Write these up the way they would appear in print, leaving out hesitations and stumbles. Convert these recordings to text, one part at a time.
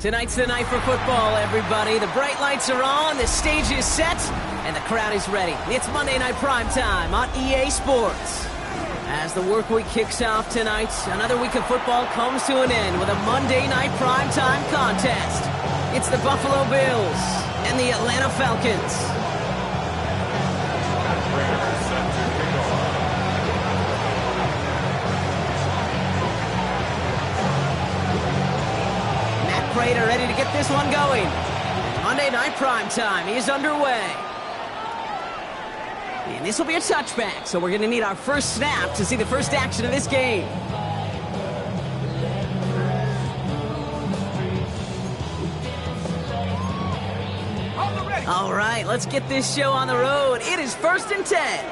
Tonight's the night for football, everybody. The bright lights are on, the stage is set, and the crowd is ready. It's Monday Night Primetime on EA Sports. As the work week kicks off tonight, another week of football comes to an end with a Monday Night Primetime contest. It's the Buffalo Bills and the Atlanta Falcons. Prater ready to get this one going. Monday Night Primetime is underway. And this will be a touchback, so we're going to need our first snap to see the first action of this game. All right, let's get this show on the road. It is 1st and 10.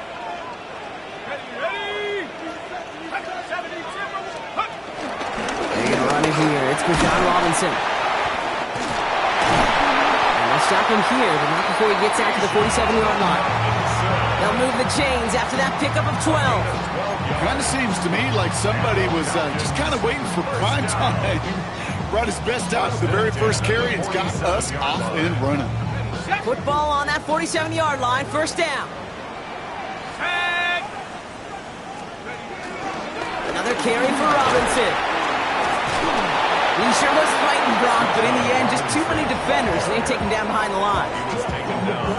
They're going to run it here. It's Bijan Robinson. Stop him here, but not before he gets out to the 47-yard line. They'll move the chains after that pickup of 12. It kind of seems to me like somebody was just kind of waiting for prime time. Brought his best out for the very first carry and's got us off and running. Football on that 47-yard line, first down. Another carry for Robinson. He sure was fighting, Brock, but in the end, just too many defenders. They take him down behind the line.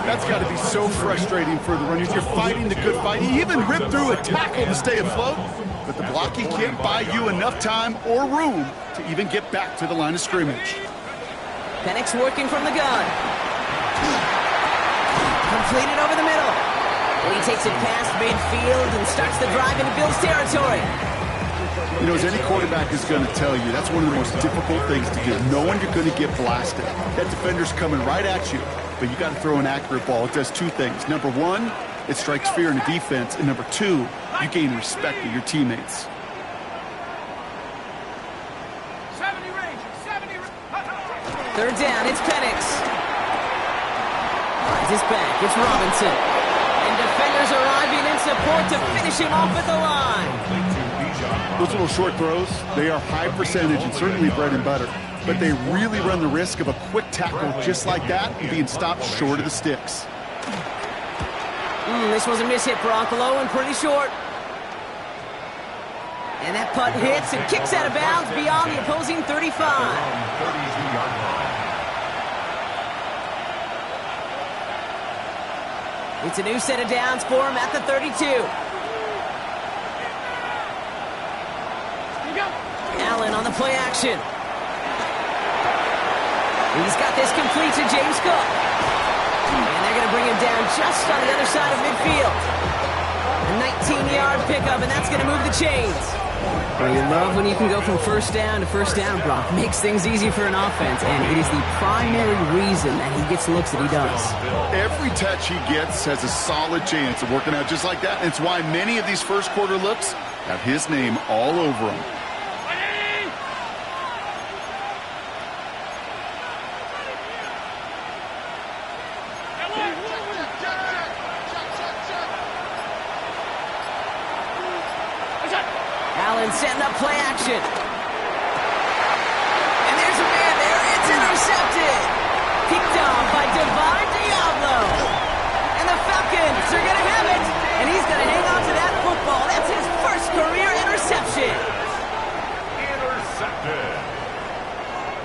That's got to be so frustrating for the runners. You're fighting the good fight. He even ripped through a tackle to stay afloat, but the blocking can't buy you enough time or room to even get back to the line of scrimmage. Penix working from the gun. Completed over the middle. He takes it past midfield and starts the drive into Bills territory. You know, as any quarterback is going to tell you, that's one of the most difficult things to do. Knowing you're going to get blasted. That defender's coming right at you, but you got to throw an accurate ball. It does two things. Number one, it strikes fear in the defense, and number two, you gain respect of your teammates. 3rd down, it's Penix. Finds his back, it's Robinson. And defenders arriving in support to finish him off at the line. Those little short throws, they are high percentage and certainly bread and butter. But they really run the risk of a quick tackle just like that and being stopped short of the sticks. This was a miss-hit, Broncolo, and pretty short. And that punt hits and kicks out of bounds beyond the opposing 35. It's a new set of downs for him at the 32. Allen on the play action. He's got this complete to James Cook. And they're going to bring him down just on the other side of midfield. A 19-yard pickup, and that's going to move the chains. Well, you love when you can go from first down to first down, Brock. Makes things easy for an offense, and it is the primary reason that he gets the looks that he does. Every touch he gets has a solid chance of working out just like that. And it's why many of these first quarter looks have his name all over them. Allen setting up play action. And there's a man there. It's intercepted. Picked off by Divine Diablo. And the Falcons are going to have it. And he's going to hang on to that football. That's his first career interception. Intercepted.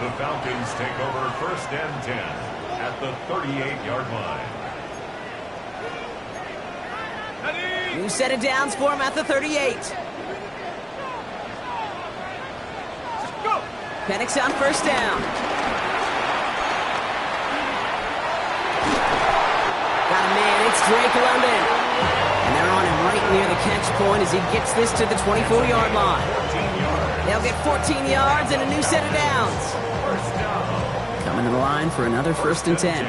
The Falcons take over 1st and 10 at the 38-yard line. New set of downs for him at the 38. Penix on first down. Got a man, it's Drake London. And they're on him right near the catch point as he gets this to the 24-yard line. They'll get 14 yards and a new set of downs. Coming to the line for another 1st and 10.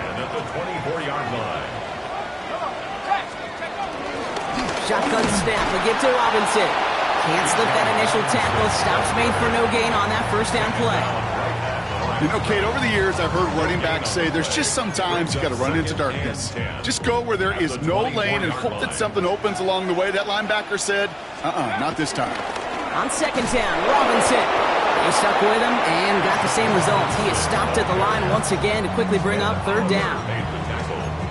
Shotgun snap, we give to Robinson. Can't slip that initial tackle. Stops made for no gain on that first down play. You know, Kate, over the years, I've heard running backs say there's just sometimes you got to run into darkness. Just go where there is no lane and hope that something opens along the way. That linebacker said, not this time. On 2nd down, Robinson. They stuck with him and got the same result. He is stopped at the line once again to quickly bring up third down.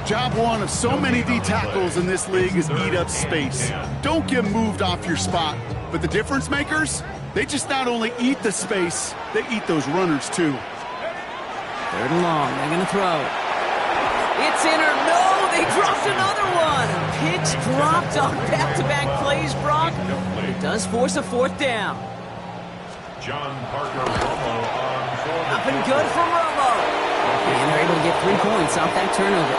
Job one of so many D tackles in this league is eat up space. Don't get moved off your spot. But the difference makers, they just not only eat the space, they eat those runners too. Third and long, they're going to throw. It's in or no, they dropped another one. Picks dropped on back-to-back plays, Brock. It does force a fourth down. John Parker Romo on fourth. Up and good for Romo. And they're able to get 3 points off that turnover.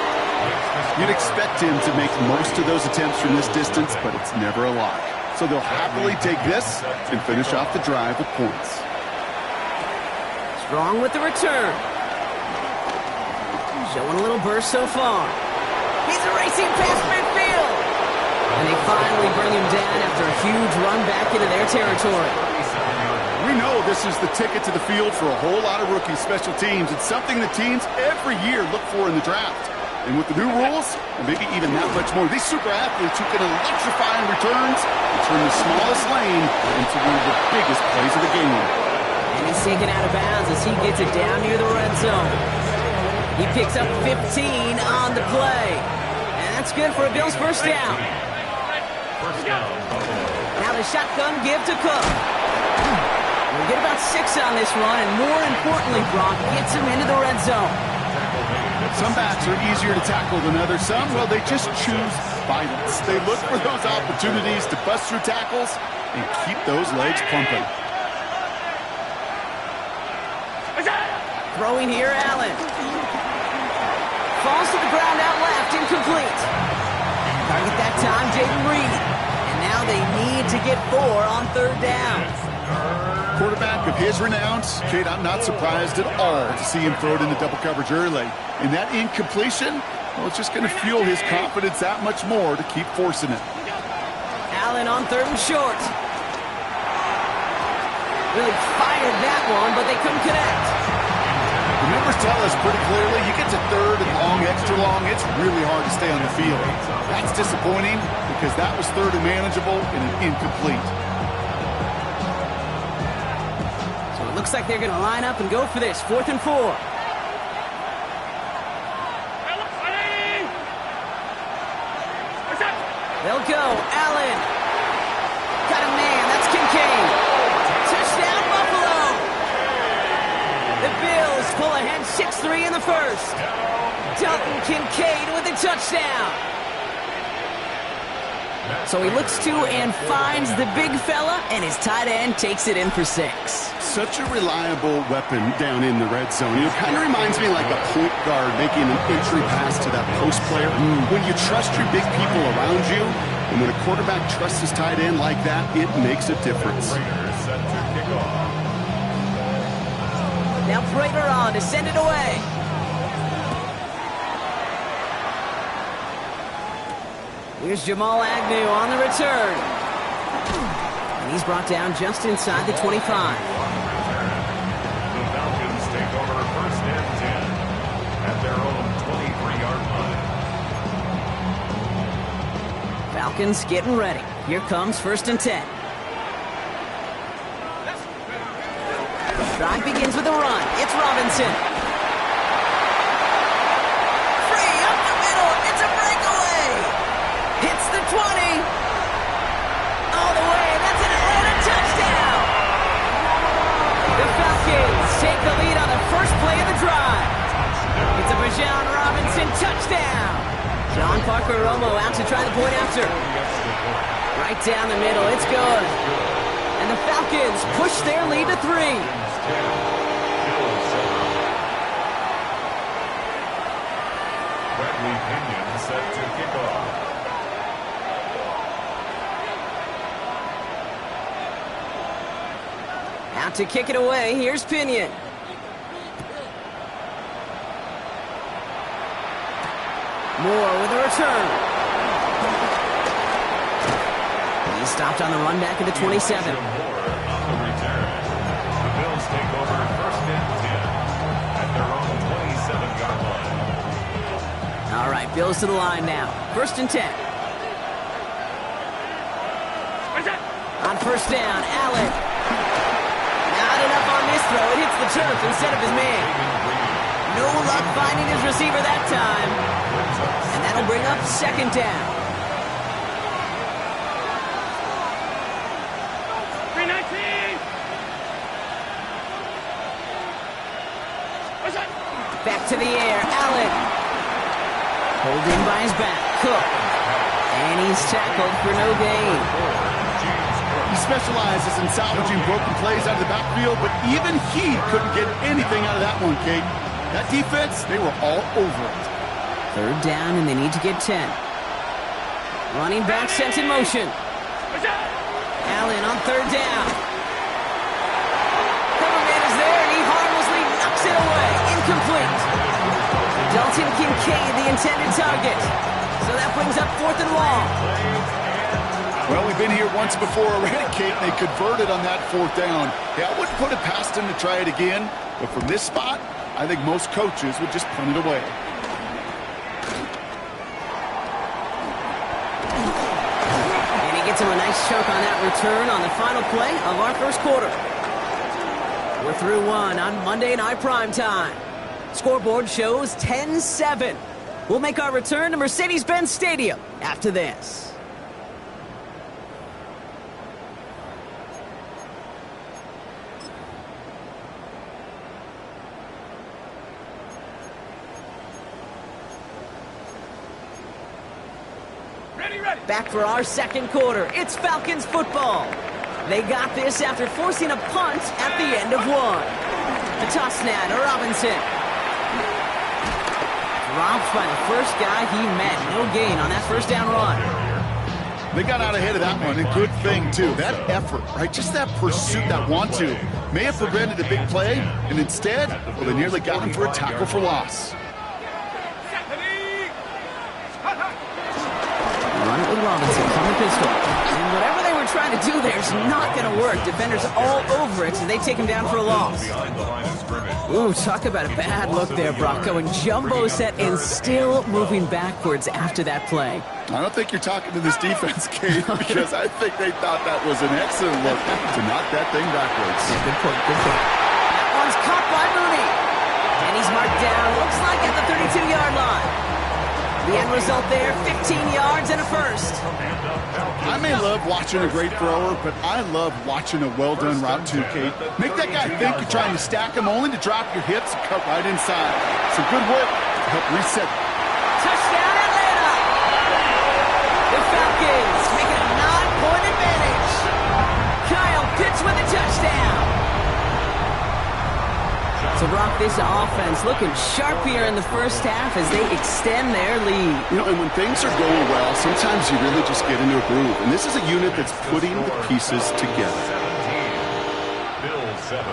You'd expect him to make most of those attempts from this distance, but it's never a lot. So they'll happily take this and finish off the drive with points. Strong with the return. Showing a little burst so far. He's racing past midfield. And they finally bring him down after a huge run back into their territory. We know this is the ticket to the field for a whole lot of rookie special teams. It's something that teams every year look for in the draft. And with the new rules, and maybe even that much more, these super athletes who can electrify in returns and turn the smallest lane into one of the biggest plays of the game. And he's taken out of bounds as he gets it down near the red zone. He picks up 15 on the play. And that's good for a Bills first down. Now the shotgun give to CoC. We'll get about 6 on this run, and more importantly, Brock gets him into the red zone. Some backs are easier to tackle than others. Some, well, they just choose violence. They look for those opportunities to bust through tackles and keep those legs pumping. Throwing here, Allen. Falls to the ground out left, incomplete. Target that time, Jaden Reed. And now they need to get 4 on third down. Quarterback of his renowns, Kate, I'm not surprised at all to see him throw it into double coverage early. And that incompletion, well, it's just going to fuel his confidence that much more to keep forcing it. Allen on third and short. Really fired that one, but they couldn't connect. The numbers tell us pretty clearly, you get to third and long, extra long, it's really hard to stay on the field. That's disappointing because that was third and manageable and an incomplete. So it looks like they're going to line up and go for this, 4th and 4. They'll go. Allen. Got a man. That's Kincaid. Touchdown, Buffalo. The Bills pull ahead 6-3 in the first. Dalton Kincaid with a touchdown. So he looks to and finds the big fella, and his tight end takes it in for 6. Such a reliable weapon down in the red zone. It kind of reminds me like a point guard making an entry pass to that post player. When you trust your big people around you, and when a quarterback trusts his tight end like that, it makes a difference. Now Prater on to send it away. Here's Jamal Agnew on the return. And he's brought down just inside the 25. The Falcons take over first and 10 at their own 23-yard line. Falcons getting ready. Here comes first and 10. Drive begins with a run. It's Robinson. Free up the middle. It's a breakaway. Hits the 20. All the way. That's an Atlanta touchdown. The Falcons take the lead on the first play of the drive. It's a Bijan Robinson touchdown. John Parker Romo out to try the point after. Right down the middle. It's good. And the Falcons push their lead to 3. Bradley Pinion set to kick off. Out to kick it away. Here's Pinion. Moore with a return. He's stopped on the run back at the 27. Moore on the return. The Bills take over first and 10 at their own 27-yard line. All right, Bills to the line now. First and 10. On first down, Allen. Not Not enough on this throw. It hits the turf instead of his man. No luck finding his receiver that time. And that'll bring up second down. 319. Back to the air. Allen. Pulled in by his back. Cook. And he's tackled for no gain. He specializes in salvaging broken plays out of the backfield, but even he couldn't get anything out of that one, Kate. That defense, they were all over it. Third down, and they need to get 10. Running back sent in motion. Allen on third down. Coverman is there, and he harmlessly knocks it away. Incomplete. Dalton Kincaid, the intended target. So that brings up fourth and long. Well, we've been here once before already, Kate, and they converted on that fourth down. Yeah, I wouldn't put it past him to try it again, but from this spot, I think most coaches would just punt it away. And he gets him a nice chunk on that return on the final play of our first quarter. We're through one on Monday Night Primetime. Scoreboard shows 10-7. We'll make our return to Mercedes-Benz Stadium after this. Back for our second quarter. It's Falcons football. They got this after forcing a punt at the end of one. The toss now to Robinson. Dropped by the first guy he met. No gain on that first down run. They got out ahead of that one, and good thing, too. That effort, right? Just that pursuit, that want to, may have prevented a big play, and instead, well, they nearly got him for a tackle for loss. Run it with Robinson from the pistol. And whatever they were trying to do there is not going to work. Defenders all over it, so they take him down for a loss. Ooh, talk about a bad look there, Brock. Going jumbo set and still moving backwards after that play. I don't think you're talking to this defense, Kate, because I think they thought that was an excellent look to knock that thing backwards. Yeah, good point, good point. That one's caught by Mooney. And he's marked down, looks like at the 32-yard line. The end result there, 15 yards and a first. I may love watching a great thrower, but I love watching a well-done route too, Kate. Make that guy think you're trying to stack him only to drop your hips and cut right inside. Some good work to help reset. Touchdown, Atlanta! The Falcons making a 9-point advantage. Kyle Pitts with a touchdown. So, Brock, this offense looking sharp here in the first half as they extend their lead. You know, and when things are going well, sometimes you really just get into a groove. And this is a unit that's putting the pieces together. 17, Bill 7.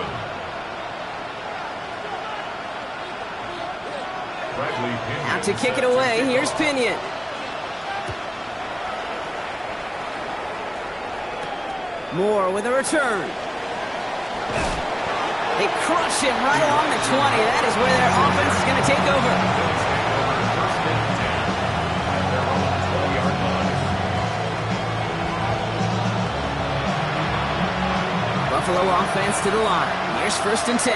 Out to kick it away. Here's Pinion. Moore with a return. They crush him right along the 20. That is where their offense is going to take over. Buffalo offense to the line. Here's first and 10.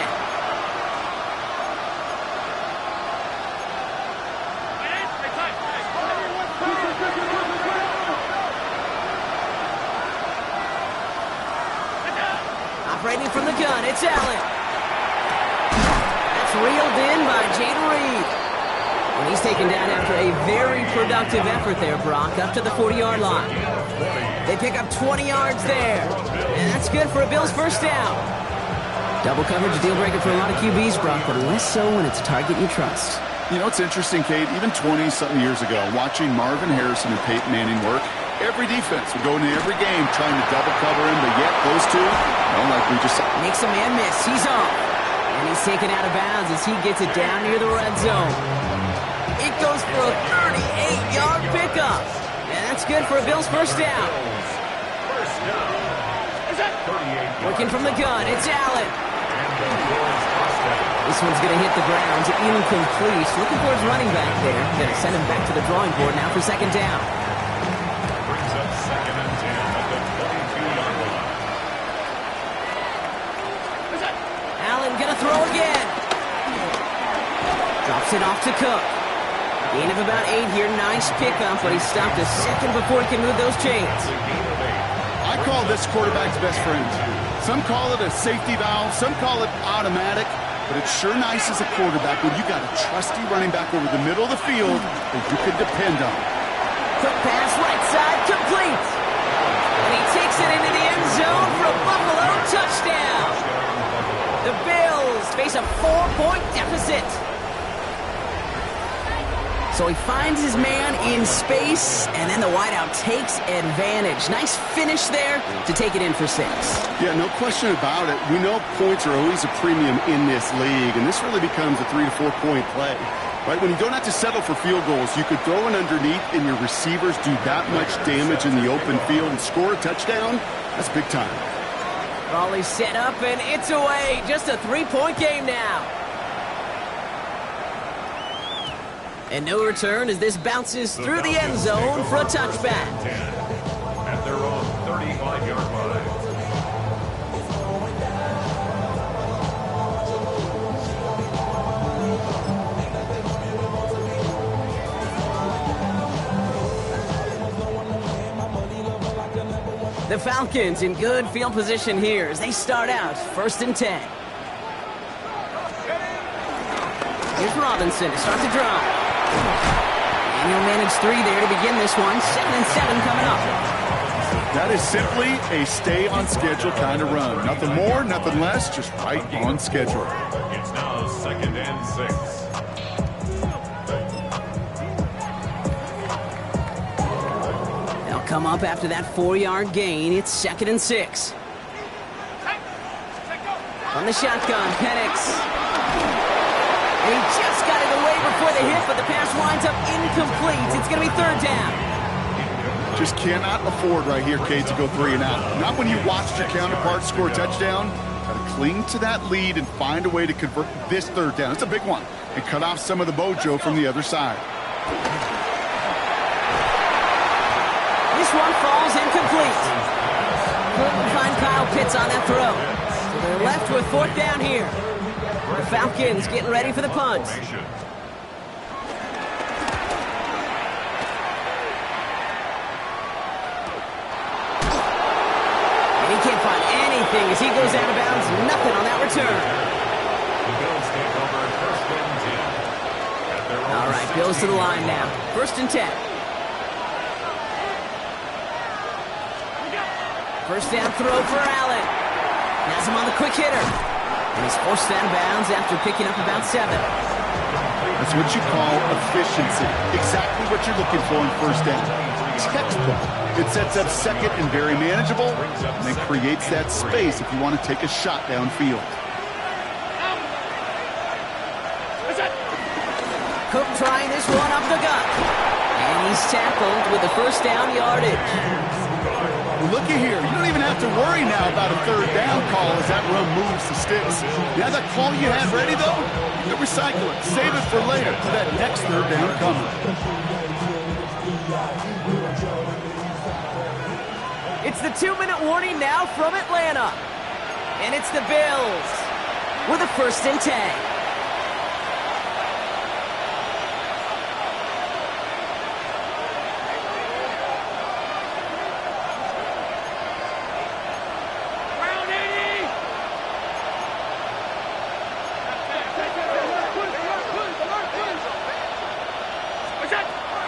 Operating from the gun, it's Allen. That's reeled in by Jaden Reed. And he's taken down after a very productive effort there, Brock, up to the 40-yard line. They pick up 20 yards there. And that's good for a Bills first down. Double coverage, deal breaker for a lot of QBs, Brock, but less so when it's a target you trust. You know, it's interesting, Kate, even 20-something years ago, watching Marvin Harrison and Peyton Manning work, every defense would go into every game trying to double cover him, but yet those two, well, like we just saw. Makes a man miss. He's off. And he's taken out of bounds as he gets it down near the red zone. It goes for a 38-yard pickup. And that's good for a Bills first down. Working from the gun, it's Allen. This one's going to hit the ground, incomplete. Looking for his running back there. Going to send him back to the drawing board now for second down. Brings up second and 10 at the 22-yard line. Hands it off to CoC. Gain of about 8 here. Nice pickup, but he stopped a second before he can move those chains. I call this quarterback's best friend. Some call it a safety valve, some call it automatic, but it's sure nice as a quarterback when you got a trusty running back over the middle of the field that you can depend on. Quick pass, right side, complete. And he takes it into the end zone for a Buffalo touchdown. The Bills face a 4-point deficit. So he finds his man in space, and then the wideout takes advantage. Nice finish there to take it in for 6. Yeah, no question about it. We know points are always a premium in this league, and this really becomes a 3 to 4 point play. Right, when you don't have to settle for field goals, you could throw it underneath and your receivers do that much damage in the open field and score a touchdown. That's big time. Volley set up and it's away. Just a 3-point game now. And no return as this bounces through the end zone for a touchback. At their own 35-yard line. The Falcons in good field position here as they start out 1st and 10. Here's Robinson to start the drive. And he'll manage 3 there to begin this one. 7 and 7 coming up. That is simply a stay on schedule kind of run. Nothing more, nothing less, just right on schedule. It's now 2nd and 6. Come up after that 4-yard gain. It's 2nd and 6. On the shotgun, Penix. And he just got it away before the hit, but the pass winds up incomplete. It's going to be 3rd down. Just cannot afford right here, Kate, to go 3 and out. Not when you watched your counterpart score a touchdown. Got to cling to that lead and find a way to convert this 3rd down. It's a big one. And cut off some of the mojo from the other side. This one falls incomplete. Couldn't find Kyle Pitts on that throw. So they're left with 4th down here. The Falcons getting ready for the punt. And he can't find anything as he goes out of bounds. Nothing on that return. The Bills take over 1st and 10. All right, Bills to the line now. 1st and 10. 1st down throw for Allen. Has him on the quick hitter. And he's forced out of bounds after picking up about 7. That's what you call efficiency. Exactly what you're looking for in 1st down. Textbook. It sets up 2nd and very manageable, and then creates that space if you want to take a shot downfield. CoC trying this one up the gut. And he's tackled with the 1st down yardage. Well, looky here. You don't even have to worry now about a 3rd down call as that run moves the sticks. You have that call you had ready, though? You can recycle it. Save it for later for that next 3rd down coming. It's the 2-minute warning now from Atlanta. And it's the Bills with a 1st and 10.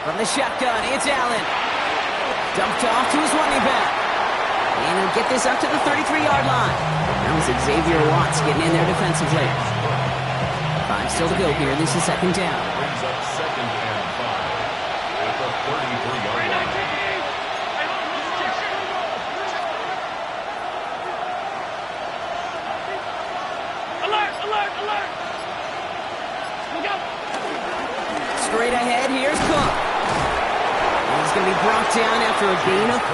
From the shotgun, it's Allen. Dumped off to his running back. And he'll get this up to the 33-yard line. That was Xavier Watts getting in there defensively. 5 still to go here. This is 2nd down. Brings up 2nd and 5 at the 33-yard line. Alert! Look out! Straight ahead, here's CoC. And he's going to be brought down after a gain of 5,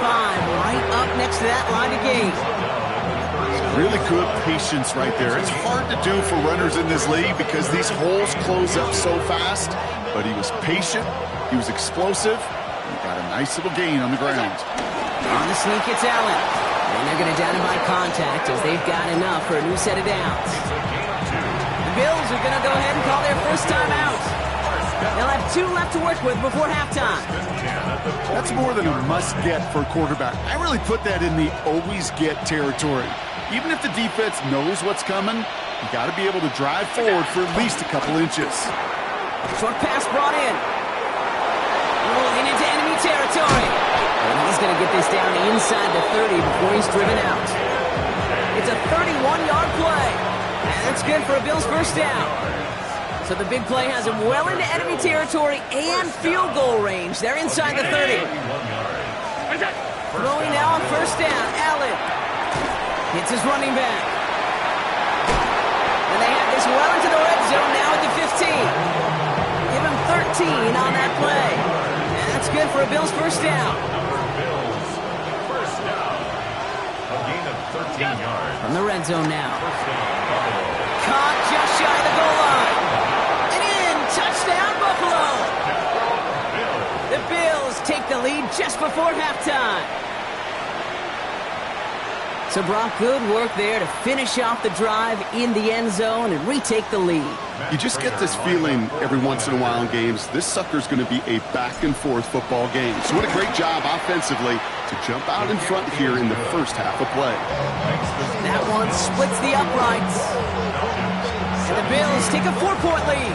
right up next to that line of gain. Really good patience right there. It's hard to do for runners in this league because these holes close up so fast. But he was patient, he was explosive, and got a nice little gain on the ground. On the sneak, it's Allen. And they're going to down him by contact as they've got enough for a new set of downs. The Bills are going to go ahead and call their 1st time out. They'll have 2 left to work with before halftime. That's more than a must-get for a quarterback. I really put that in the always-get territory. Even if the defense knows what's coming, you got to be able to drive forward for at least a couple inches. Short pass brought in. Rolling into enemy territory. And he's going to get this down inside the 30 before he's driven out. It's a 31-yard play. And that's good for a Bills first down. So the big play has him well into enemy territory and field goal range. They're inside the 30. Throwing now on first down. Allen hits his running back. And they have this well into the red zone now at the 15. Give him 13 on that play. And that's good for a Bills first down. Bills first down. A gain of 13 yards. From the red zone now. First down, Buffalo. Caught just shy of the goal line. And in. Touchdown, Buffalo. The Bills take the lead just before halftime. So, Brock, good work there to finish off the drive in the end zone and retake the lead. You just get this feeling every once in a while in games, this sucker's going to be a back-and-forth football game. So what a great job offensively to jump out in front here in the first half of play. That one splits the uprights. And the Bills take a 4-point lead.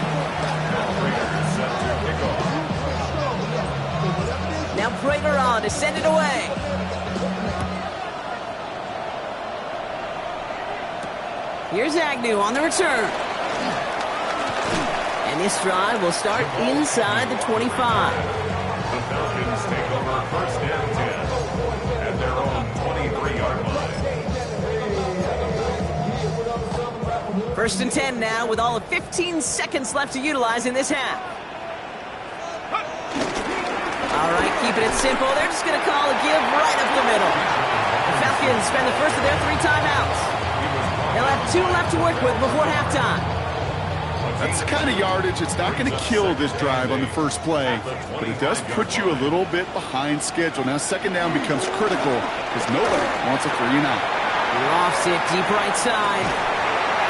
Now Prater on to send it away. Here's Agnew on the return. And this drive will start inside the 25. The Falcons take over first and 10 at their own 23-yard line. First and 10 now with all of 15 seconds left to utilize in this half. All right, keeping it simple. They're just going to call a give right up the middle. The Falcons spend the first of their 3 timeouts. They'll have 2 left to work with before halftime. That's the kind of yardage that's not going to kill this drive on the first play, but it does put you a little bit behind schedule. Now second down becomes critical because nobody wants a 3-and-out. Offset deep right side.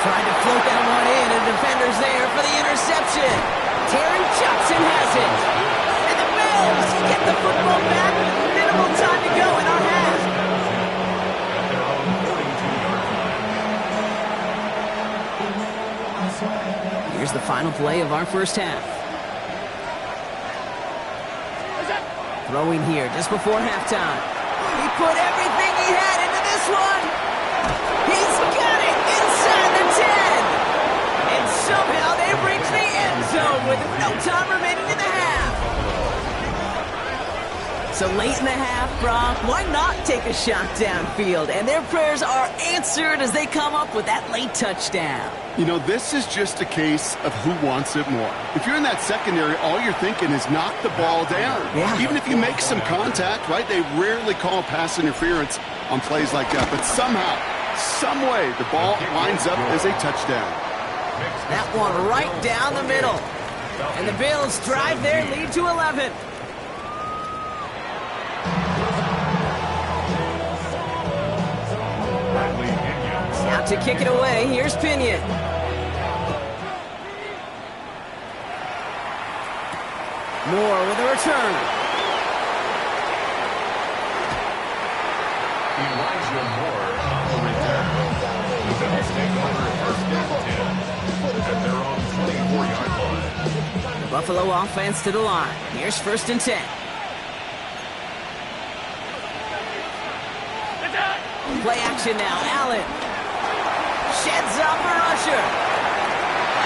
Trying to float that one in, and defender's there for the interception. Terry Johnson has it. And the Bills get the football back with minimal time to go in our half. Here's the final play of our first half. Throwing here just before halftime. He put everything he had into this one. He's got it inside the 10. And somehow they reach the end zone with no time remaining in the half. So late in the half, Brock, why not take a shot downfield? And their prayers are answered as they come up with that late touchdown. You know, this is just a case of who wants it more. If you're in that secondary, all you're thinking is knock the ball down. Yeah. Even if you make some contact, right, they rarely call pass interference on plays like that. But somehow, some way, the ball winds up as a touchdown. That one right down the middle. And the Bills drive their lead to 11. Out to kick it away, here's Pinion. Moore with a return. Elijah Moore on the return. The Bills take over first and 10 at their own 24-yard line. The Buffalo offense to the line. Here's first and 10. Play action now, Allen. Sheds off a rusher.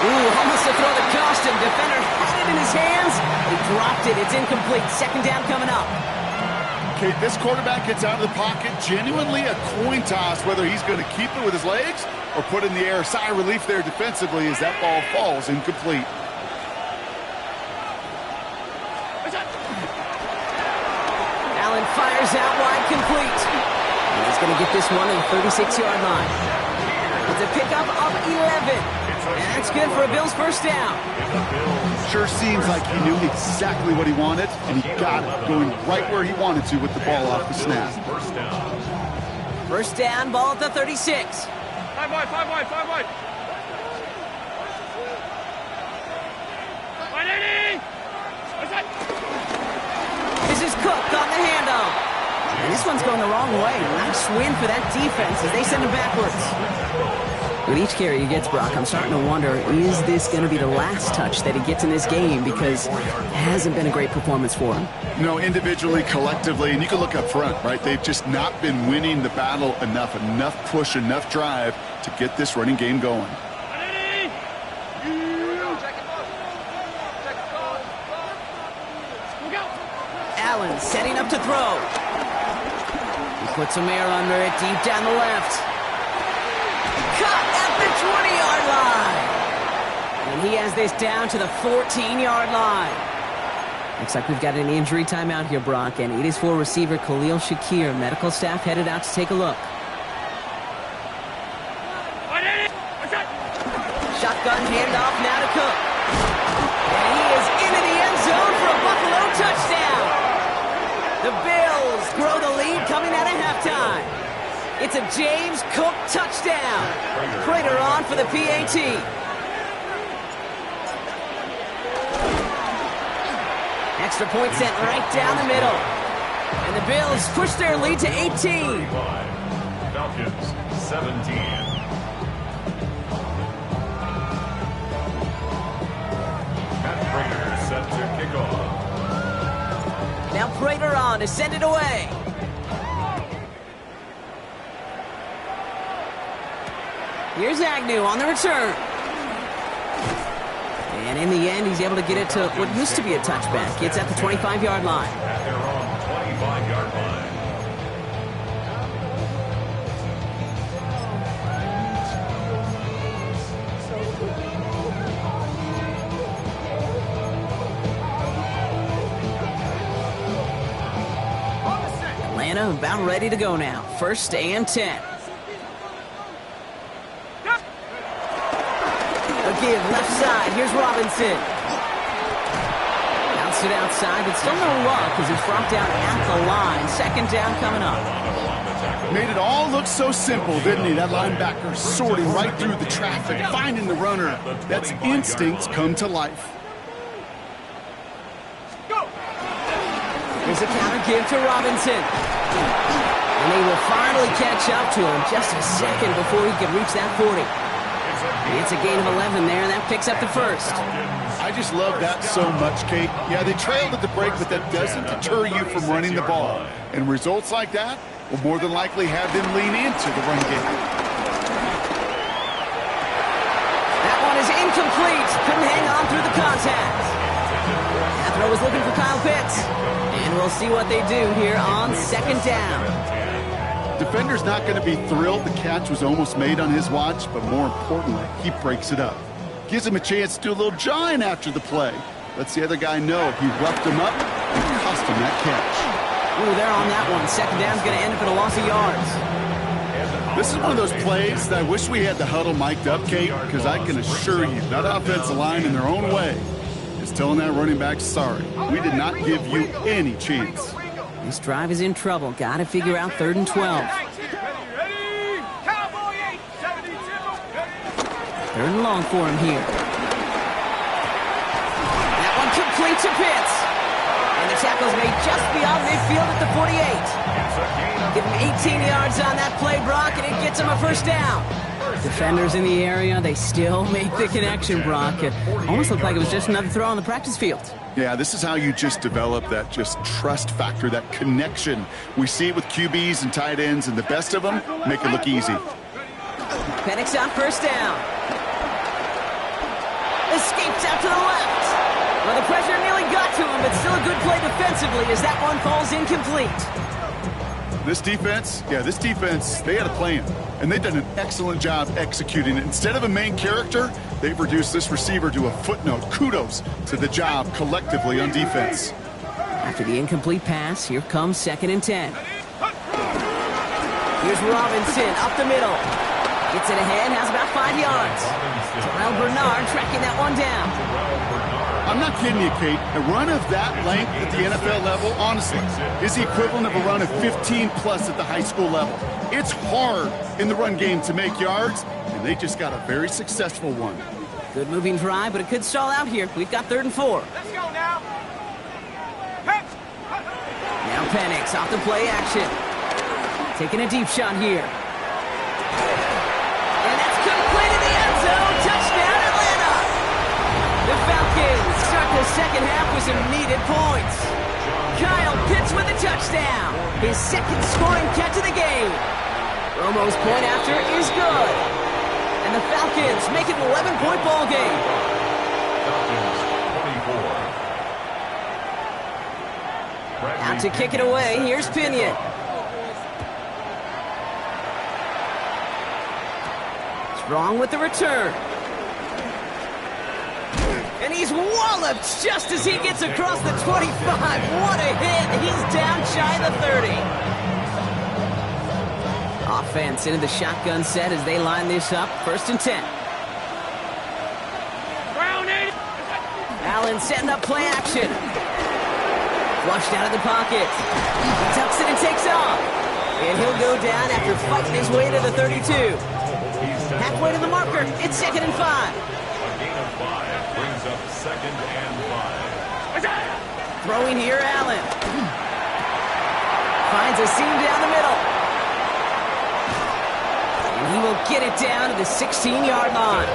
Ooh, almost a throw that cost him. Defender had it in his hands. He dropped it. It's incomplete. Second down coming up. Okay, this quarterback gets out of the pocket. Genuinely a coin toss whether he's going to keep it with his legs or put it in the air. Sigh of relief there defensively as that ball falls incomplete. Allen fires out wide, complete. He's going to get this one at the 36-yard line. It's a pickup of 11. And that's good for a Bills first down. Sure seems like he knew exactly what he wanted, and he got it, going right where he wanted to with the ball off the snap. First down, ball at the 36. 5 wide. Line This is CoC on the handoff. And this one's going the wrong way. Nice win for that defense as they send him backwards. With each carry he gets, Brock, I'm starting to wonder, is this going to be the last touch that he gets in this game? Because it hasn't been a great performance for him. No, individually, collectively, and you can look up front, right? They've just not been winning the battle enough push, enough drive to get this running game going. Allen setting up to throw. He puts some air under it deep down the left. Caught at the 20-yard line. And he has this down to the 14-yard line. Looks like we've got an injury timeout here, Brock, and it is for receiver Khalil Shakir. Medical staff headed out to take a look. Shotgun handoff now to CoC. And he is into the end zone for a Buffalo touchdown. The Bills grow the lead coming out of halftime. It's a James CoC touchdown. Prater on for the PAT. Extra point sent right down the middle. And the Bills push their lead to 18. Falcons 17. Prater set to kick off. Now Prater on to send it away. Here's Agnew on the return. And in the end, he's able to get it to what used to be a touchback. It's at the 25-yard line. At their own 25-yard line. Atlanta about ready to go now. 1st and 10. A give left side. Here's Robinson. Bounced it outside, but still no luck as it's brought down at the line. 2nd down coming up. Made it all look so simple, didn't he? That linebacker sorting right through the traffic, finding the runner. That's instincts come to life. There's a counter give to Robinson. And they will finally catch up to him just a second before he can reach that 40. It's a gain of 11 there, and that picks up the 1st. I just love that so much, Kate. Yeah, they trailed at the break, but that doesn't deter you from running the ball. And results like that will more than likely have them lean into the run game. That one is incomplete. Couldn't hang on through the contact. That throw was looking for Kyle Pitts. And we'll see what they do here on 2nd down. Defender's not going to be thrilled the catch was almost made on his watch, but more importantly, he breaks it up. Gives him a chance to do a little jawing after the play. Lets the other guy know he roughed him up and cost him that catch. Ooh, they're on that one. 2nd down's going to end up in a loss of yards. This is one of those plays that I wish we had the huddle mic'd up, Kate, because I can assure you that offensive line in their own way is telling that running back, sorry, we did not give you any chance. This drive is in trouble. Got to figure out 3rd and 12. 3rd and long for him here. That one complete to Pitts. And the tackle's made just beyond midfield at the 48. Give him 18 yards on that play, Brock, and it gets him a 1st down. Defenders in the area, they still make the connection, Brock. It almost looked like it was just another throw on the practice field. Yeah, this is how you just develop that just trust factor, that connection. We see it with QBs and tight ends, and the best of them make it look easy. Penix on 1st down. Escapes out to the left. Well, the pressure nearly got to him, but still a good play defensively as that one falls incomplete. This defense, they had a plan, and they've done an excellent job executing it. Instead of a main character, they've reduced this receiver to a footnote. Kudos to the job collectively on defense. After the incomplete pass, here comes 2nd and 10. Here's Robinson up the middle. Gets it ahead, has about 5 yards. Terrell Bernard tracking that one down. I'm not kidding you, Kate. A run of that length at the NFL level, honestly, is the equivalent of a run of 15-plus at the high school level. It's hard in the run game to make yards, and they just got a very successful one. Good moving drive, but it could stall out here. We've got 3rd and 4. Let's go now. Now Penix off the play action. Taking a deep shot here. And that's complete in the end zone. Touchdown, Atlanta. The Falcons start the second half with some needed points. Kyle Pitts with a touchdown. His 2nd scoring catch of the game. Romo's point after is good. And the Falcons make it an 11-point ball game. Falcons 24. Out to kick it away, here's Pinion. Strong with the return. And he's walloped just as he gets across the 25. What a hit. He's down shy of the 30. Offense into the shotgun set as they line this up. 1st and 10. Allen setting up play action. Flushed out of the pocket. He tucks it and takes off. And he'll go down after fighting his way to the 32. Halfway to the marker. It's 2nd and 5. A gain of 5 brings up 2nd and 5. Throwing here, Allen. Finds a seam down the middle. And he will get it down to the 16-yard line.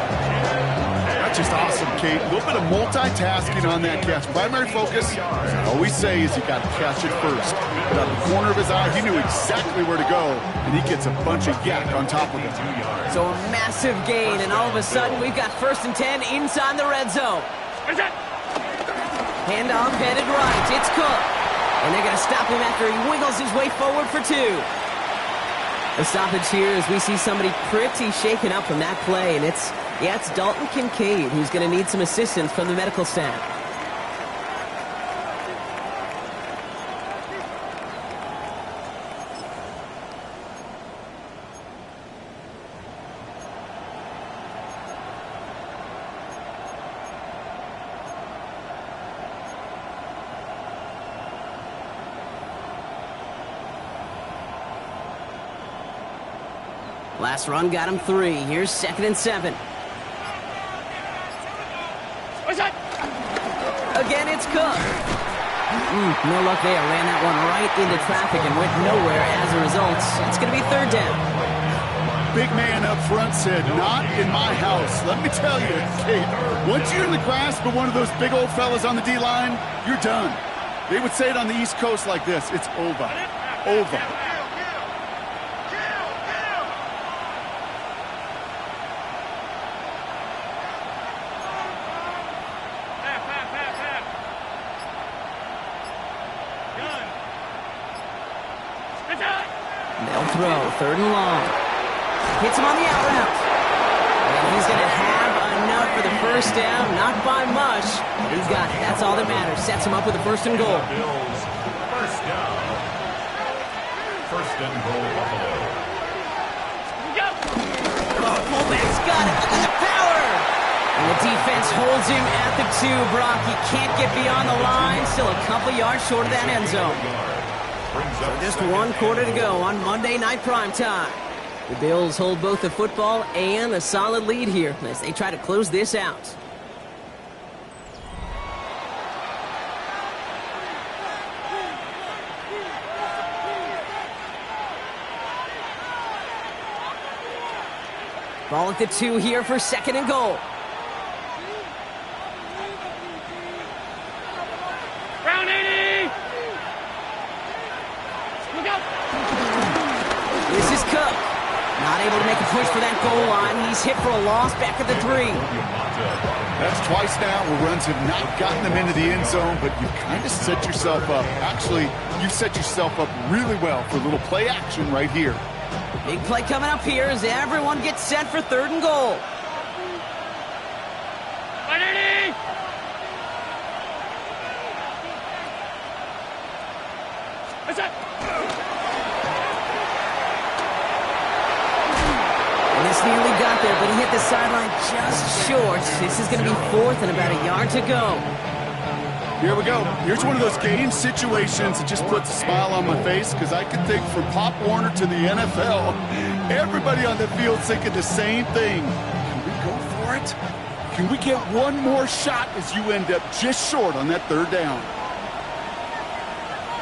That's just awesome, Kate. A little bit of multitasking on that catch. Primary focus, as I always say, is you got to catch it first. But out of the corner of his eye, he knew exactly where to go, and he gets a bunch of yak on top of it. So a massive gain, and all of a sudden, we've got 1st and 10 inside the red zone. Handoff headed right. It's Cook. And they're going to stop him after he wiggles his way forward for 2. A stoppage here as we see somebody pretty shaken up from that play, and it's Dalton Kincaid who's going to need some assistance from the medical staff. Last run got him 3. Here's 2nd and 7. Again, it's Cook. No luck there. Ran that one right into traffic and went nowhere as a result. It's going to be 3rd down. Big man up front said, not in my house. Let me tell you, Kate, once you're in the grasp of one of those big old fellas on the D-line, you're done. They would say it on the East Coast like this. It's over. Over. They'll throw. 3rd and long. Hits him on the out route. And he's going to have enough for the 1st down. Not by much, but he's got it. That's all that matters. Sets him up with a 1st and goal. Bills 1st down. 1st and goal, Buffalo. Oh, fullback's got it. Look at the power. And the defense holds him at the 2. Brock, he can't get beyond the line. Still a couple yards short of that end zone. So just 1 quarter to go on Monday Night Primetime. The Bills hold both the football and a solid lead here as they try to close this out. Ball at the 2 here for 2nd and goal. Round 80! Look out! This is Cook. Not able to make a push for that goal line. He's hit for a loss back at the 3. That's twice now where runs have not gotten them into the end zone, but you kind of set yourself up. Actually, you've set yourself up really well for a little play action right here. Big play coming up here as everyone gets set for 3rd and goal. 180! What's that? And this nearly got there, but he hit the sideline just short. This is going to be 4th and about a yard to go. Here we go. Here's one of those game situations that just puts a smile on my face because I can think from Pop Warner to the NFL, everybody on the field thinking the same thing. Can we go for it? Can we get one more shot as you end up just short on that third down?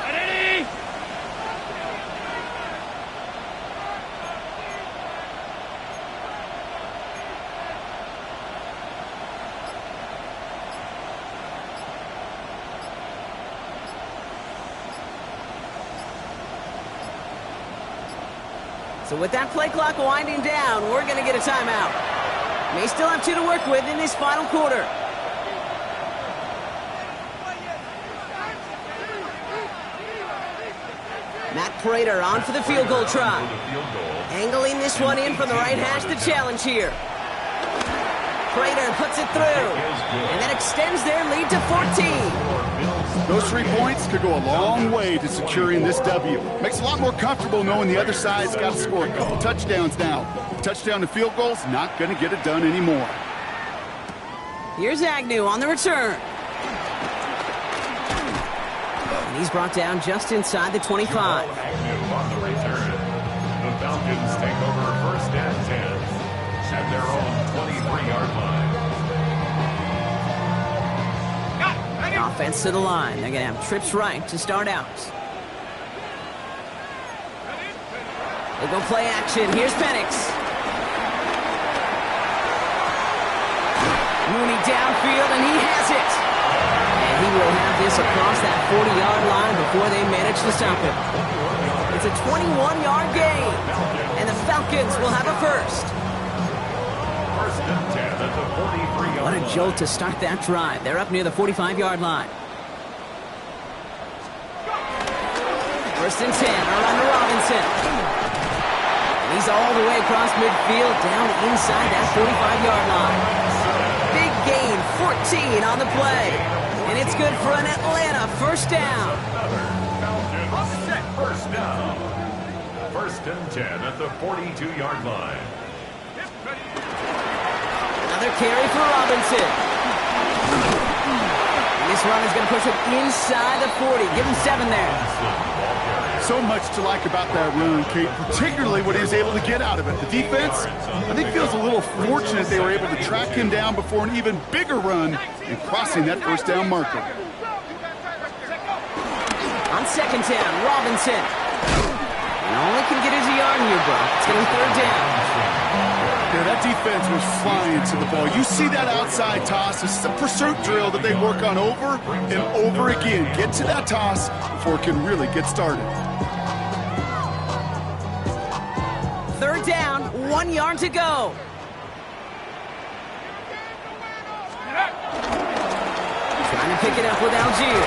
Ready? So with that play clock winding down, we're going to get a timeout. May still have 2 to work with in this final quarter. Matt Prater on for the field goal try. Angling this one in from the right hash, the challenge here. Prater puts it through, and that extends their lead to 14. Those 3 points could go a long way to securing this W. Makes it a lot more comfortable knowing the other side's got to score a couple touchdowns now. Touchdown to field goals, not going to get it done anymore. Here's Agnew on the return. And he's brought down just inside the 25. Agnew on the return. The Falcons take over first and 10 at their own 23-yard line. Offense to the line. They're going to have trips right to start out. They go play action. Here's Penix. Mooney downfield, and he has it. And he will have this across that 40-yard line before they manage to stop him. It's a 21-yard gain, and the Falcons will have a first. First and 10 at the 43-yard line. What a jolt to start that drive. They're up near the 45-yard line. First and 10, around to Robinson. And he's all the way across midfield, down inside that 45-yard line. Big gain, 14 on the play. And it's good for an Atlanta first down. First down. First and 10 at the 42-yard line. Another carry for Robinson. And this run is going to push him inside the 40. Give him 7 there. So much to like about that run, Kate, particularly what he was able to get out of it. The defense, I think, feels a little fortunate they were able to track him down before an even bigger run and crossing that first down marker. On second down, Robinson. And all he can get is a yard here, bro. It's going to be third down. Yeah, that defense was flying to the ball. You see that outside toss. This is a pursuit drill that they work on over and over again. Get to that toss before it can really get started. Third down, 1 yard to go. Trying to pick it up with Algier.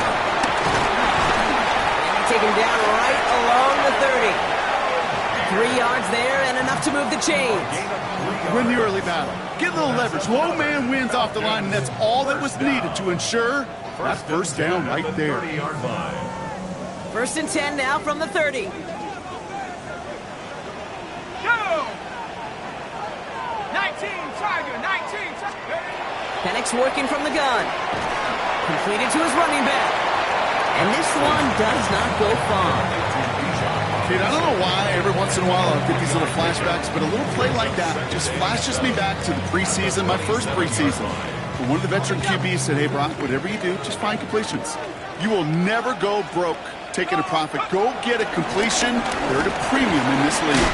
And they take him down right along the 30. 3 yards there and enough to move the chains. Win the early battle. Get a little leverage. Low man wins off the line, and that's all that was needed to ensure that first down right there. First and 10 now from the 30. Go! 19, Tiger, 19, Tiger. Penix working from the gun. Completed to his running back. And this one does not go far. Kid, I don't know why every once in a while I'll get these little flashbacks, but a little play like that just flashes me back to the preseason, my first preseason. When one of the veteran QBs said, hey, Brock, whatever you do, just find completions. You will never go broke taking a profit. Go get a completion. They're at a premium in this league.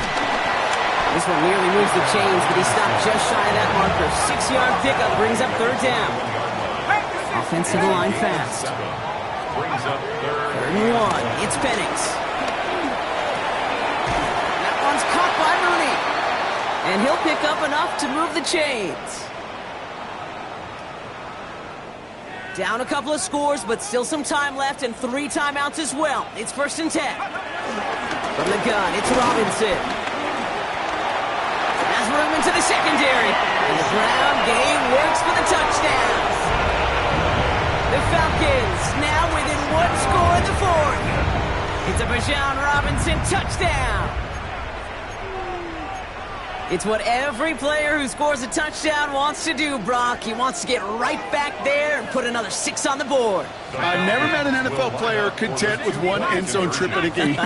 This one nearly moves the chains, but he stopped just shy of that marker. 6-yard pickup brings up third down. Offense to the line fast. Brings up third and 1. It's Penix. That one's caught by Mooney. And he'll pick up enough to move the chains. Down a couple of scores, but still some time left and 3 timeouts as well. It's first and 10. From the gun, it's Robinson. Has room into the secondary. And the ground game works for the touchdown. The Falcons now within 1 score in the 4th. It's a Bijan Robinson touchdown. It's what every player who scores a touchdown wants to do, Brock. He wants to get right back there and put another 6 on the board. I've never met an NFL player content with one end zone trip in a game.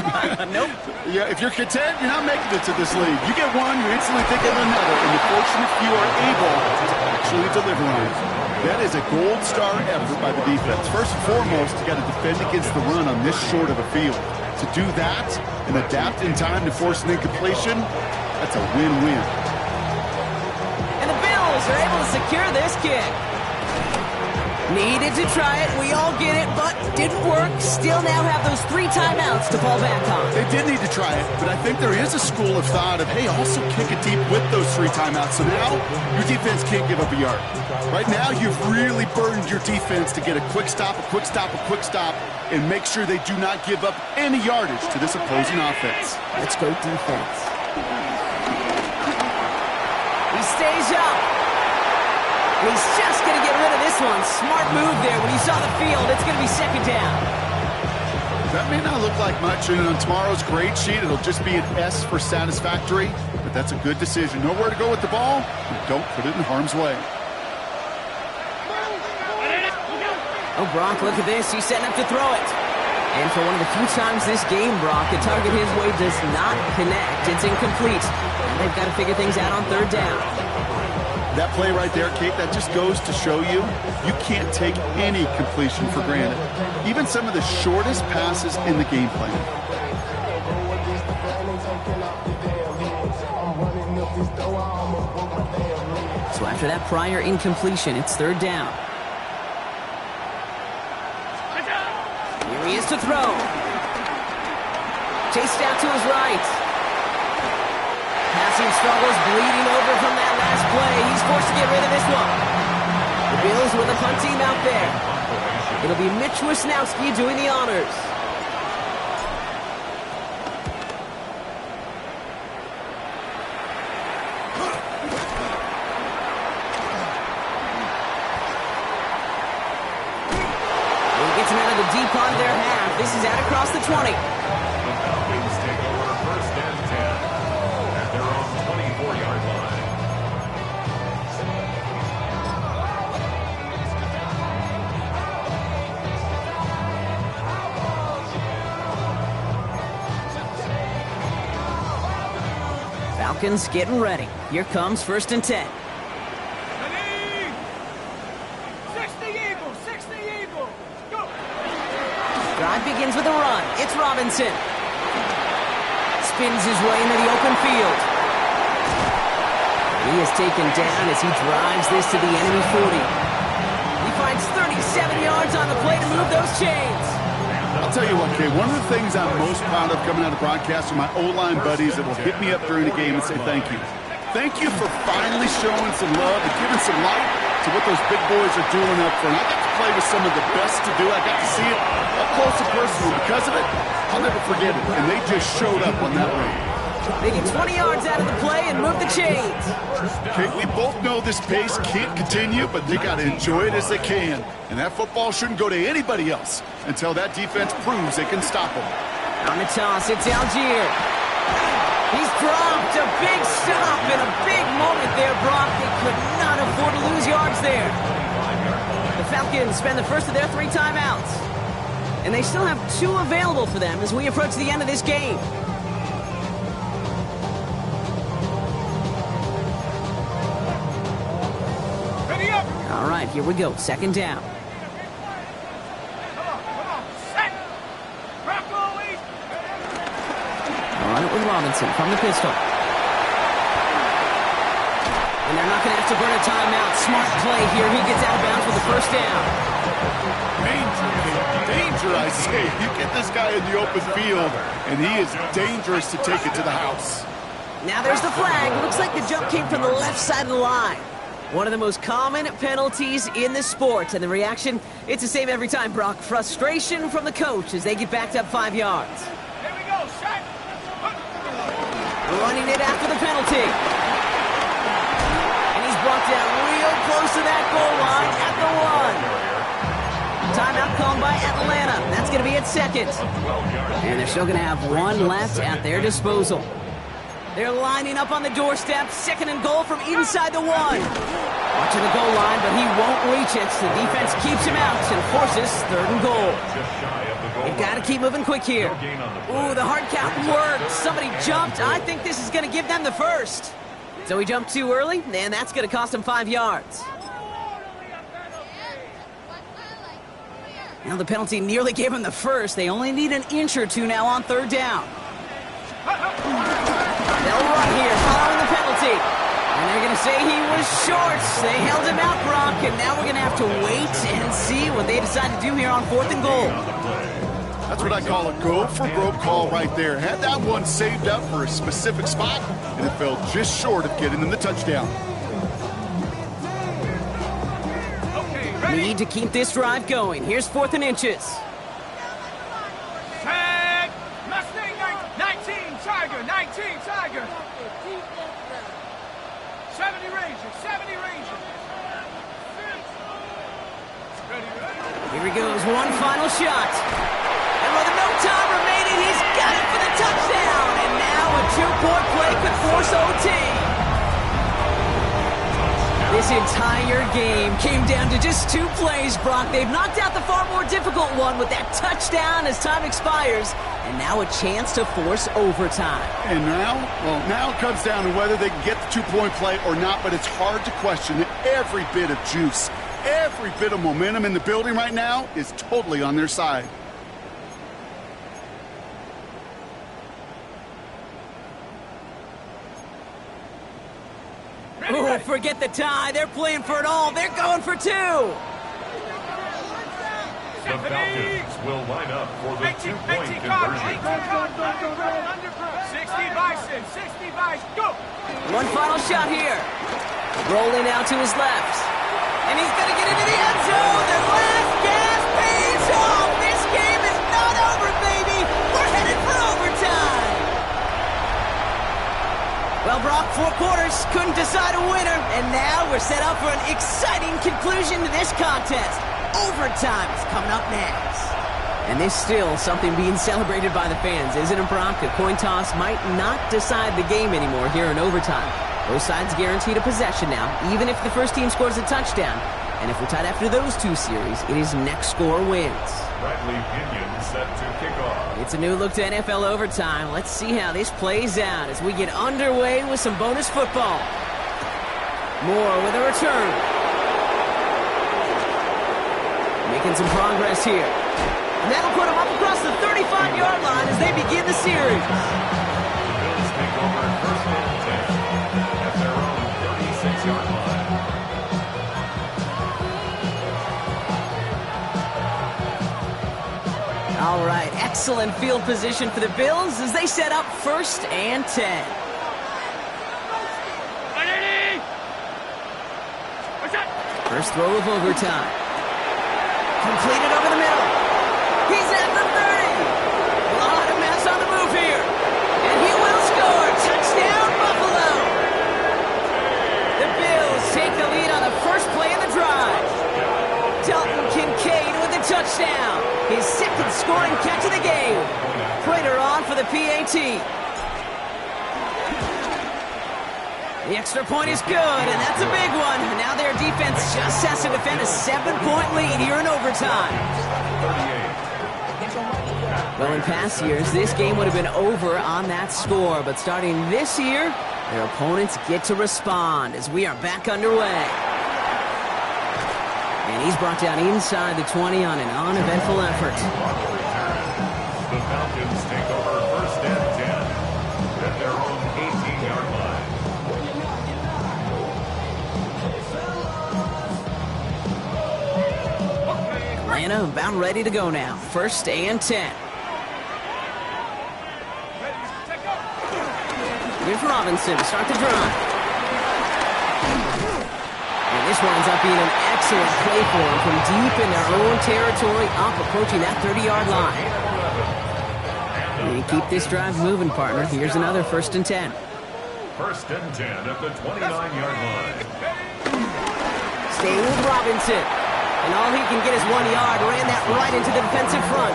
Nope. Yeah, if you're content, you're not making it to this league. You get one, you instantly think of another, and the fortunate few are able to actually deliver on it. That is a gold star effort by the defense. First and foremost, you got to defend against the run on this short of a field. To do that and adapt in time to force an incompletion, that's a win-win. And the Bills are able to secure this kick. Needed to try it. We all get it, but didn't work. Still now have those 3 timeouts to fall back on. They did need to try it, but I think there is a school of thought of, hey, also kick it deep with those 3 timeouts. So now your defense can't give up a yard. Right now, you've really burdened your defense to get a quick stop, a quick stop, a quick stop, and make sure they do not give up any yardage to this opposing offense. Let's go defense. He stays up. And he's just going to get rid of this one. Smart move there. When he saw the field, it's going to be 2nd down. That may not look like much, and on tomorrow's grade sheet, it'll just be an S for satisfactory, but that's a good decision. Know where to go with the ball, and don't put it in harm's way. Oh, Brock, look at this. He's setting up to throw it. And for one of the few times this game, Brock, the target his way does not connect. It's incomplete. And they've got to figure things out on 3rd down. That play right there, Kate, that just goes to show you, you can't take any completion for granted. Even some of the shortest passes in the game plan. So after that prior incompletion, it's 3rd down. Here he is to throw. Chased out to his right. Passing struggles, bleeding over from that last play. He's forced to get rid of this one. The Bills with a punt team out there. It'll be Mitch Wisnowski doing the honors. He gets him out of the deep part of their half. This is out across the 20. The Falcons take over 1st and 10 at their own 24-yard line. Falcons getting ready. Here comes 1st and 10. Ready? 60 Eagles, 60 Eagles. Go. Drive begins with a run. It's Robinson. Spins his way into the open field. He is taken down as he drives this to the enemy 40. He finds 37 yards on the play to move those chains. I'll tell you what, Kate, one of the things I'm most proud of coming out of broadcast are my O-line buddies that will hit me up during the game and say thank you. Thank you for finally showing some love and giving some light to what those big boys are doing up front. I got to play with some of the best to do. I got to see it up close and personal. Because of it, I'll never forget it. And they just showed up on that run. They get 20 yards out of the play and move the chains. Okay, we both know this pace can't continue, but they got to enjoy it as they can. And that football shouldn't go to anybody else until that defense proves they can stop them. On the toss, it's Algier. He's dropped a big stop and a big moment there, Brock. They could not afford to lose yards there. The Falcons spend the first of their 3 timeouts. And they still have 2 available for them as we approach the end of this game. Ready up. All right, here we go. 2nd down. Come on. Set. Rock always. On it with Robinson from the pistol. And they're not going to have to burn a timeout. Smart play here. He gets out of bounds with the 1st down. Danger, I say. You get this guy in the open field, and he is dangerous to take it to the house. Now there's the flag. Looks like the jump came from the left side of the line. One of the most common penalties in the sport. And the reaction, it's the same every time, Brock. Frustration from the coach as they get backed up 5 yards. Here we go. Shot. Running it after the penalty. And he's brought down real close to that goal line at the 1. Timeout called by Atlanta. That's going to be at 2nd. And they're still going to have 1 left at their disposal. They're lining up on the doorstep. 2nd and goal from inside the 1. Watching the goal line, but he won't reach it. The defense keeps him out and forces 3rd and goal. Just shy of the goal They've got to keep moving quick here. No gain on the play. Ooh, the hard count worked. Somebody jumped. I think this is going to give them the first. So he jumped too early, and that's going to cost him 5 yards. Now the penalty nearly gave him the first. They only need an inch or two now on 3rd down. They'll run here following the penalty. And they're going to say he was short. They held him out, Brock, and now we're going to have to wait and see what they decide to do here on 4th and goal. That's what I call a go-for-broke call right there. Had that one saved up for a specific spot, and it fell just short of getting them the touchdown. Need to keep this drive going. Here's 4th and inches. Set. Mustang 19 Tiger. 19 Tiger. 70 Ranger. 70 Ranger. Ready. Here he goes. One final shot. And with no time remaining, he's got it for the touchdown. And now a 2-point play could force OT. This entire game came down to just 2 plays, Brock. They've knocked out the far more difficult one with that touchdown as time expires, and now a chance to force overtime. And now it comes down to whether they can get the 2-point play or not, but it's hard to question that every bit of juice, every bit of momentum in the building right now is totally on their side. Oh, forget the tie. They're playing for it all. They're going for 2. The Falcons will line up for the 2-point conversion. 60 Bison. 60 Bison. Go. One final shot here. Rolling out to his left. And he's going to get into the end zone. The last gas pays off. This game is not over, baby. We're headed for overtime. Well, Brock, 4 quarters couldn't decide a winner, and now we're set up for an exciting conclusion to this contest. Overtime is coming up next. And there's still something being celebrated by the fans, isn't it, Brock? A coin toss might not decide the game anymore here in overtime. Both sides guaranteed a possession now, even if the first team scores a touchdown. And if we're tied after those 2 series, it is next score wins. Bradley Pinion set to kick off. It's a new look to NFL overtime. Let's see how this plays out as we get underway with some bonus football. Moore with a return. Making some progress here. And that'll put him up across the 35-yard line as they begin the series. The Bills take over 1st and 10 at their own 36-yard line. All right, excellent field position for the Bills as they set up 1st and 10. First throw of overtime. Completed over the middle. He's at the 30. A lot of mess on the move here. And he will score. Touchdown, Buffalo. The Bills take the lead on the first play of the drive. Dalton Kincaid with the touchdown. His 2nd scoring catch of the game. Prater on for the PAT. The extra point is good, and that's a big one. Now their defense just has to defend a 7-point lead here in overtime. Well, in past years, this game would have been over on that score, but starting this year, their opponents get to respond as we are back underway. And he's brought down inside the 20 on an uneventful effort. The Falcons take over 1st and 10 at their own 18-yard line. Atlanta about ready to go now. 1st and 10. Here's Robinson to start the drive. And this winds up being an excellent play for him from deep in their own territory, up approaching that 30-yard line. And keep this drive moving, partner. Here's another 1st and 10. 1st and 10 at the 29-yard line. Stay with Robinson. And all he can get is 1 yard. Ran that right into the defensive front.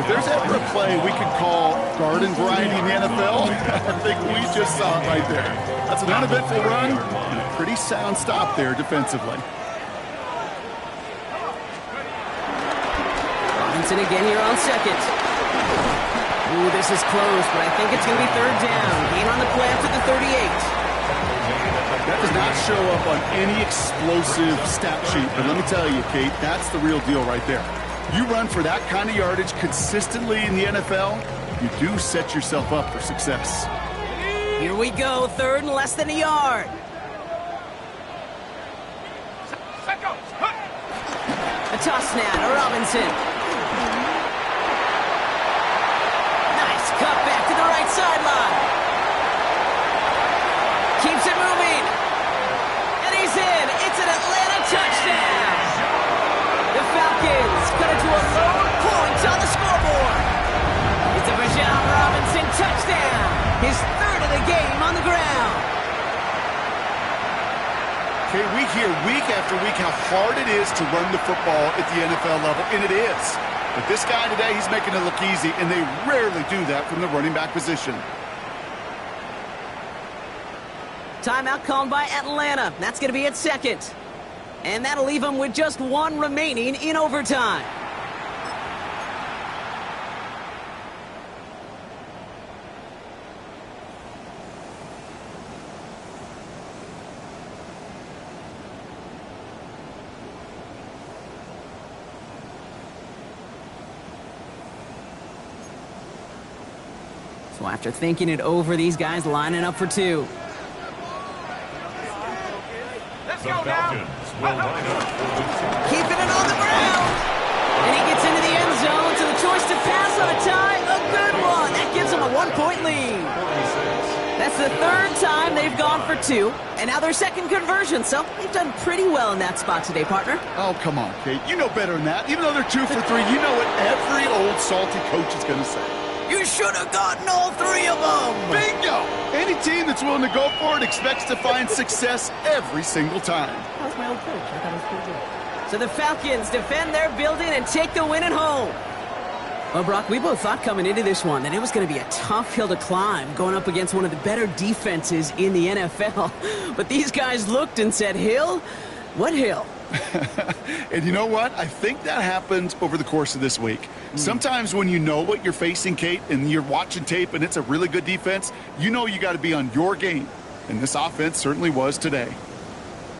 The If there's ever a play we could call garden variety in the NFL, I think we just saw it right there. That's an uneventful run and a pretty sound stop there defensively. Robinson again here on second. Ooh, this is close, but I think it's going to be third down. Gain on the play after the 38. That does not show up on any explosive stat sheet, but let me tell you, Kate, that's the real deal right there. You run for that kind of yardage consistently in the NFL, you do set yourself up for success. Here we go, third and less than a yard. A toss now to Robinson. Nice cut back to the right sideline. Keeps it moving. And he's in. It's an Atlanta touchdown. The Falcons cut it to a lone point on the scoreboard. It's a Bijan Robinson touchdown. His third of the game on the ground. Okay, we hear week after week how hard it is to run the football at the NFL level, and it is. But this guy today, he's making it look easy, and they rarely do that from the running back position. Timeout called by Atlanta. That's going to be at second. And that'll leave them with just one remaining in overtime. So after thinking it over, these guys lining up for two. The Falcons will line up for the two. Keeping it on the ground. And he gets into the end zone, so the choice to pass on a tie, a good one. That gives him a 1-point lead. 46. That's the third time they've gone for two, and now their second conversion, so they've done pretty well in that spot today, partner. Oh, come on, Kate. You know better than that. Even though they're 2 for 3, you know what every old salty coach is going to say. You should have gotten all three of them. Bingo! Any team that's willing to go for it expects to find success every single time. That was my old coach. I thought it was pretty good. So the Falcons defend their building and take the win at home. Well, Brock, we both thought coming into this one that it was going to be a tough hill to climb going up against one of the better defenses in the NFL. But these guys looked and said, Hill? What hill? And you know what? I think that happened over the course of this week. Sometimes when you know what you're facing, Kate, and you're watching tape and it's a really good defense, you know you got to be on your game. And this offense certainly was today.